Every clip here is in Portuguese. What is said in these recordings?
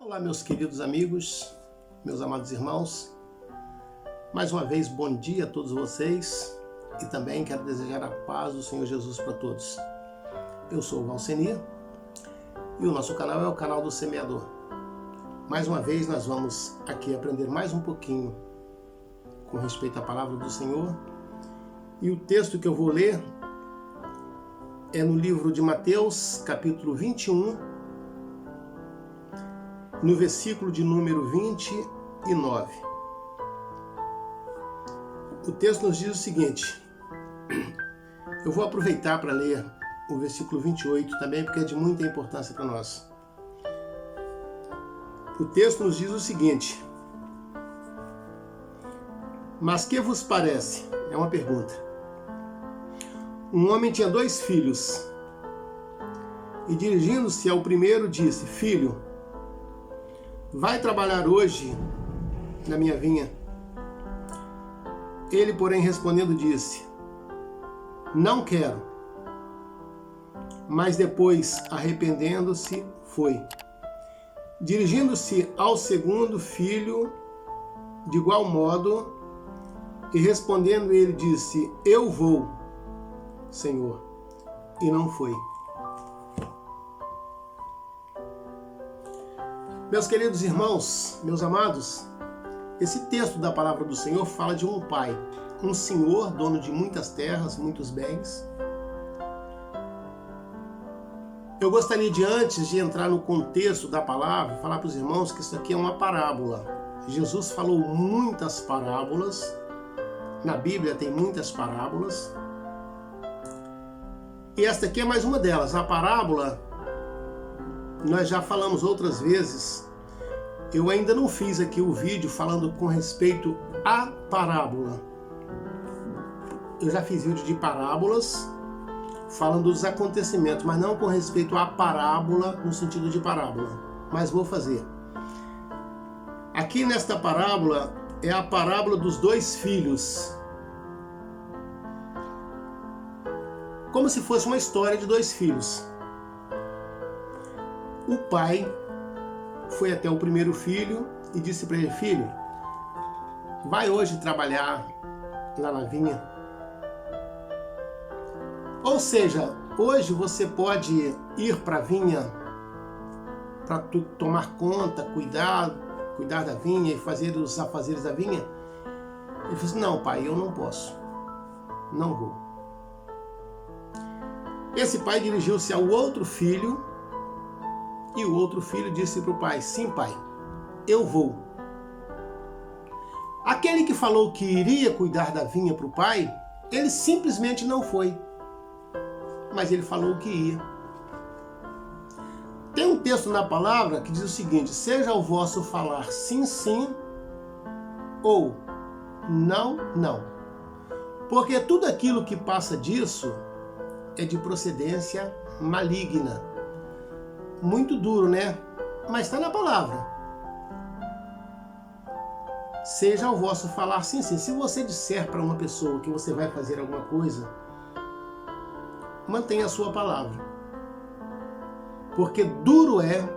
Olá, meus queridos amigos, meus amados irmãos. Mais uma vez, bom dia a todos vocês e também quero desejar a paz do Senhor Jesus para todos. Eu sou o Valcenir e o nosso canal é o canal do Semeador. Mais uma vez, nós vamos aqui aprender mais um pouquinho com respeito à palavra do Senhor. E o texto que eu vou ler é no livro de Mateus, capítulo 21, no versículo de número 29. O texto nos diz o seguinte, eu vou aproveitar para ler o versículo 28 também, porque é de muita importância para nós. O texto nos diz o seguinte, mas que vos parece? É uma pergunta. Um homem tinha 2 filhos, e dirigindo-se ao primeiro disse, filho, vai trabalhar hoje na minha vinha. Ele, porém, respondendo, disse, não quero. Mas depois, arrependendo-se, foi. Dirigindo-se ao segundo filho, de igual modo, e respondendo ele, disse, eu vou, Senhor, e não foi. Meus queridos irmãos, meus amados, esse texto da palavra do Senhor fala de um pai, um senhor, dono de muitas terras, muitos bens. Eu gostaria de, antes de entrar no contexto da palavra, falar para os irmãos que isso aqui é uma parábola. Jesus falou muitas parábolas, na Bíblia tem muitas parábolas, e esta aqui é mais uma delas. A parábola, nós já falamos outras vezes, eu ainda não fiz aqui o vídeo falando com respeito à parábola. Eu já fiz vídeo de parábolas, falando dos acontecimentos, mas não com respeito à parábola, no sentido de parábola. Mas vou fazer. Aqui nesta parábola, é a parábola dos 2 filhos. Como se fosse uma história de 2 filhos. O pai foi até o primeiro filho e disse para ele, filho, vai hoje trabalhar lá na vinha. Ou seja, hoje você pode ir para a vinha para tomar conta, cuidar da vinha e fazer os afazeres da vinha. Ele disse, não pai, eu não posso, não vou. Esse pai dirigiu-se ao outro filho, e o outro filho disse para o pai, sim pai, eu vou. Aquele que falou que iria cuidar da vinha para o pai, ele simplesmente não foi. Mas ele falou que ia. Tem um texto na palavra que diz o seguinte, seja o vosso falar sim, sim, ou não, não. Porque tudo aquilo que passa disso é de procedência maligna. Muito duro, né? Mas está na palavra. Seja o vosso falar sim, sim. Se você disser para uma pessoa que você vai fazer alguma coisa, mantenha a sua palavra. Porque duro é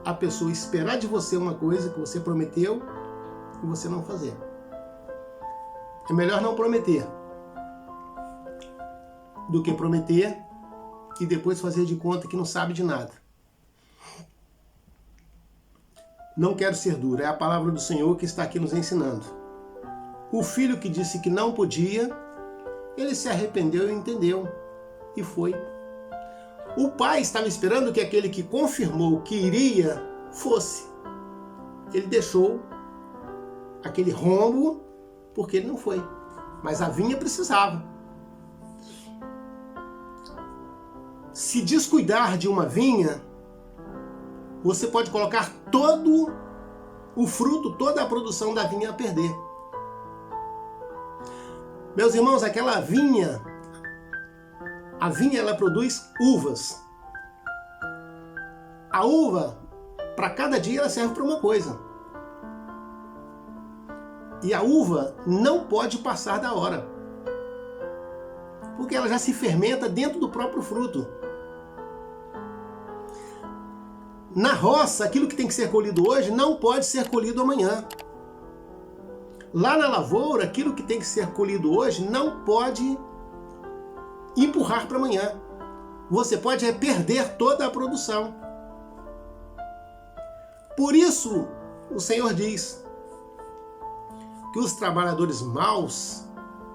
a pessoa esperar de você uma coisa que você prometeu e você não fazer. É melhor não prometer do que prometer e depois fazer de conta que não sabe de nada. Não quero ser duro, é a palavra do Senhor que está aqui nos ensinando. O filho que disse que não podia, ele se arrependeu e entendeu, e foi. O pai estava esperando que aquele que confirmou que iria, fosse. Ele deixou aquele rombo, porque ele não foi. Mas a vinha precisava. Se descuidar de uma vinha, você pode colocar todo o fruto, toda a produção da vinha a perder. Meus irmãos, aquela vinha, a vinha ela produz uvas. A uva, para cada dia, ela serve para uma coisa. E a uva não pode passar da hora. Porque ela já se fermenta dentro do próprio fruto. Na roça, aquilo que tem que ser colhido hoje não pode ser colhido amanhã. Lá na lavoura, aquilo que tem que ser colhido hoje não pode empurrar para amanhã. Você pode perder toda a produção. Por isso, o Senhor diz que os trabalhadores maus,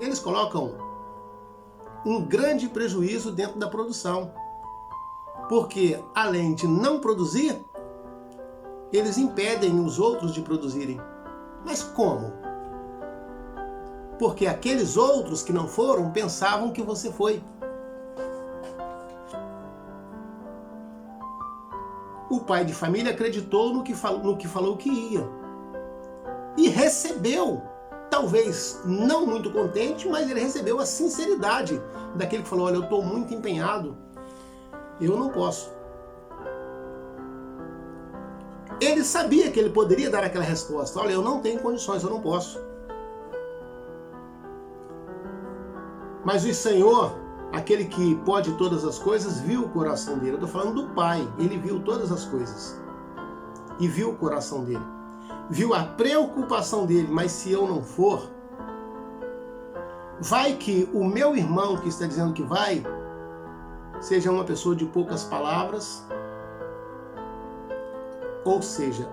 eles colocam um grande prejuízo dentro da produção. Porque, além de não produzir, eles impedem os outros de produzirem. Mas como? Porque aqueles outros que não foram pensavam que você foi. O pai de família acreditou no que falou que ia. E recebeu, talvez não muito contente, mas ele recebeu a sinceridade daquele que falou: olha, eu estou muito empenhado, eu não posso. Ele sabia que ele poderia dar aquela resposta: olha, eu não tenho condições, eu não posso. Mas o Senhor, aquele que pode todas as coisas, viu o coração dele. Eu estou falando do Pai. Ele viu todas as coisas. E viu o coração dele. Viu a preocupação dele. Mas se eu não for, vai que o meu irmão que está dizendo que vai, seja uma pessoa de poucas palavras, ou seja,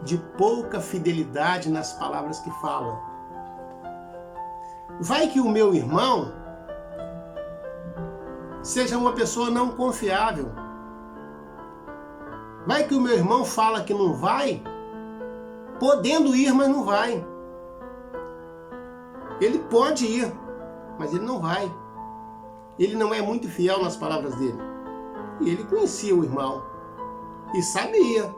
de pouca fidelidade nas palavras que fala. Vai que o meu irmão seja uma pessoa não confiável. Vai que o meu irmão fala que não vai, podendo ir, mas não vai. Ele pode ir, mas ele não vai. Ele não é muito fiel nas palavras dele. E ele conhecia o irmão e sabia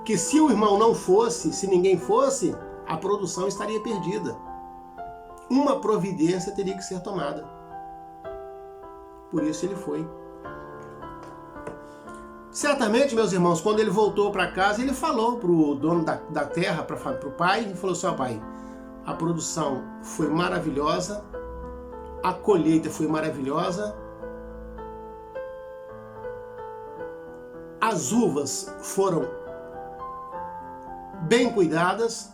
que se o irmão não fosse, se ninguém fosse, a produção estaria perdida. Uma providência teria que ser tomada. Por isso ele foi. Certamente, meus irmãos, quando ele voltou para casa, ele falou para o dono da terra, para o pai, ele falou assim: ó pai, a produção foi maravilhosa, a colheita foi maravilhosa, as uvas foram bem cuidadas,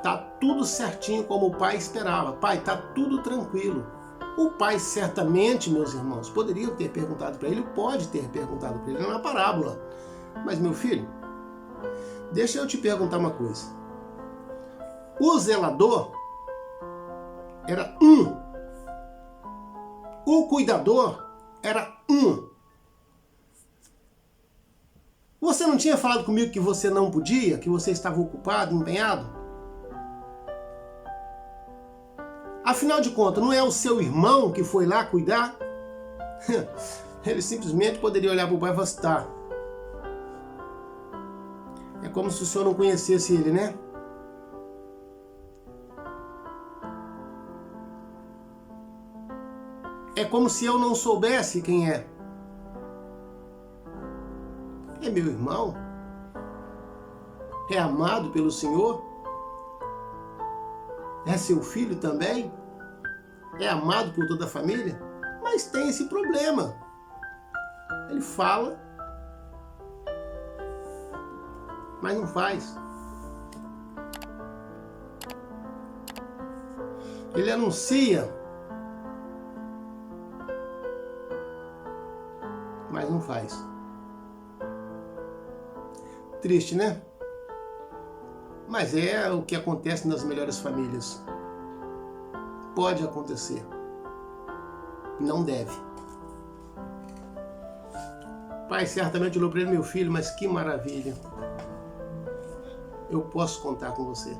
tá tudo certinho como o pai esperava. Pai, tá tudo tranquilo. O pai certamente, meus irmãos, poderia ter perguntado para ele, pode ter perguntado para ele na parábola. Mas, meu filho, deixa eu te perguntar uma coisa. O zelador era um. O cuidador era um. Você não tinha falado comigo que você não podia, que você estava ocupado, empenhado? Afinal de contas, não é o seu irmão que foi lá cuidar? Ele simplesmente poderia olhar para o pai e falar assim: tá. É como se o senhor não conhecesse ele, né? É como se eu não soubesse quem é. É meu irmão? É amado pelo Senhor? É seu filho também? É amado por toda a família? Mas tem esse problema. Ele fala, mas não faz. Ele anuncia, mas não faz. Triste, né? Mas é o que acontece nas melhores famílias. Pode acontecer. Não deve. Pai, certamente olhou para ele: meu filho, mas que maravilha. Eu posso contar com você.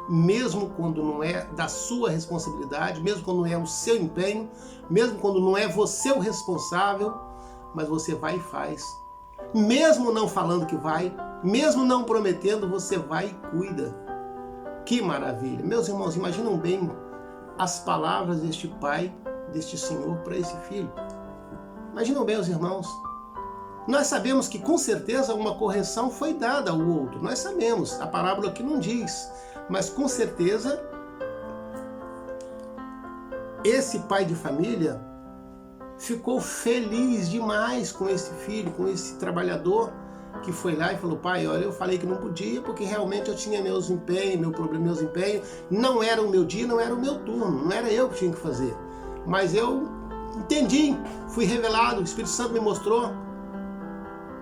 Mesmo quando não é da sua responsabilidade, mesmo quando não é o seu empenho, mesmo quando não é você o responsável, mas você vai e faz. Mesmo não falando que vai, mesmo não prometendo, você vai e cuida. Que maravilha. Meus irmãos, imaginam bem as palavras deste pai, deste Senhor para esse filho. Imaginam bem os irmãos. Nós sabemos que com certeza uma correção foi dada ao outro. Nós sabemos, a parábola aqui não diz. Mas com certeza esse pai de família ficou feliz demais com esse filho, com esse trabalhador que foi lá e falou: pai, olha, eu falei que não podia porque realmente eu tinha meus empenhos, não era o meu dia, não era o meu turno, não era eu que tinha que fazer. Mas eu entendi, fui revelado, o Espírito Santo me mostrou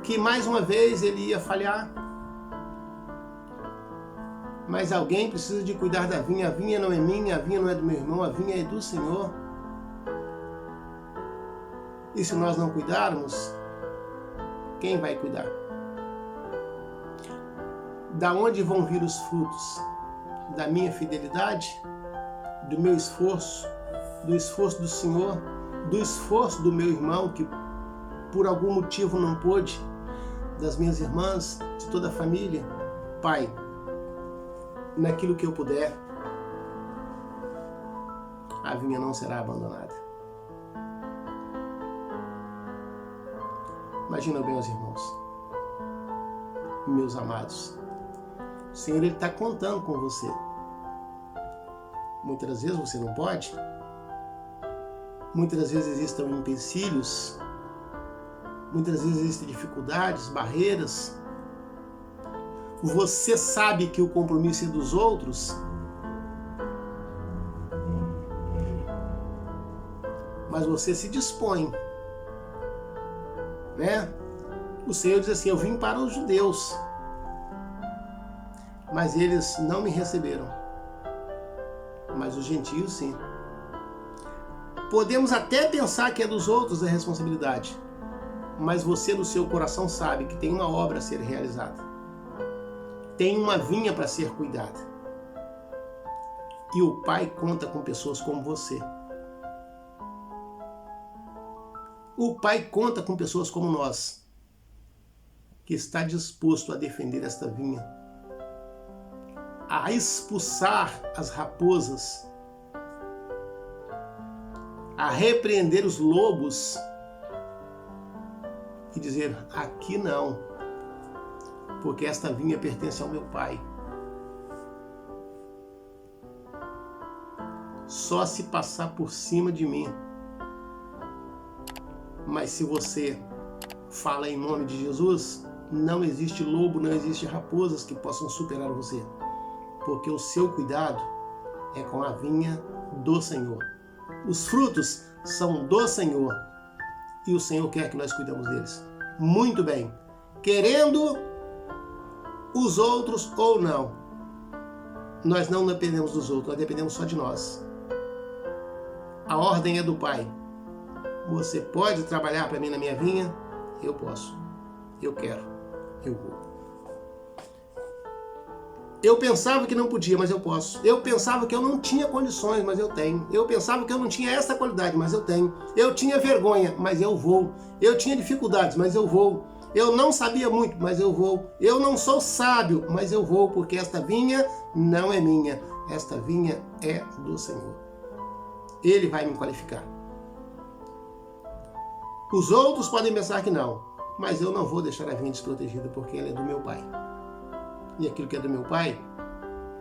que mais uma vez ele ia falhar. Mas alguém precisa de cuidar da vinha. A vinha não é minha, a vinha não é do meu irmão, a vinha é do Senhor. E se nós não cuidarmos, quem vai cuidar? Da onde vão vir os frutos? Da minha fidelidade? Do meu esforço? Do esforço do Senhor? Do esforço do meu irmão que por algum motivo não pôde? Das minhas irmãs? De toda a família? Pai, naquilo que eu puder, a vinha não será abandonada. Imagina bem, os irmãos, meus amados, o Senhor está contando com você. Muitas vezes você não pode, muitas vezes existem empecilhos, muitas vezes existem dificuldades, barreiras. Você sabe que o compromisso é dos outros, mas você se dispõe, né? O Senhor diz assim: eu vim para os judeus, mas eles não me receberam, mas os gentios sim. Podemos até pensar que é dos outros a responsabilidade, mas você no seu coração sabe que tem uma obra a ser realizada. Tem uma vinha para ser cuidada. E o Pai conta com pessoas como você. O Pai conta com pessoas como nós, que está disposto a defender esta vinha, a expulsar as raposas, a repreender os lobos e dizer: aqui não, porque esta vinha pertence ao meu Pai. Só se passar por cima de mim. Mas se você fala em nome de Jesus, não existe lobo, não existe raposas que possam superar você. Porque o seu cuidado é com a vinha do Senhor. Os frutos são do Senhor. E o Senhor quer que nós cuidemos deles. Muito bem. Querendo os outros ou não, nós não dependemos dos outros, nós dependemos só de nós. A ordem é do Pai. Você pode trabalhar para mim na minha vinha? Eu posso, eu quero, eu vou. Eu pensava que não podia, mas eu posso. Eu pensava que eu não tinha condições, mas eu tenho. Eu pensava que eu não tinha essa qualidade, mas eu tenho. Eu tinha vergonha, mas eu vou. Eu tinha dificuldades, mas eu vou. Eu não sabia muito, mas eu vou. Eu não sou sábio, mas eu vou, porque esta vinha não é minha. Esta vinha é do Senhor. Ele vai me qualificar. Os outros podem pensar que não, mas eu não vou deixar a vinha desprotegida, porque ela é do meu Pai. E aquilo que é do meu Pai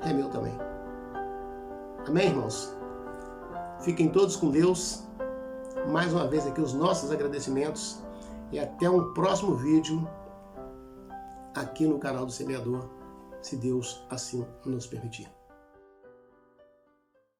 é meu também. Amém, irmãos? Fiquem todos com Deus. Mais uma vez aqui os nossos agradecimentos. E até um próximo vídeo aqui no canal do Semeador, se Deus assim nos permitir.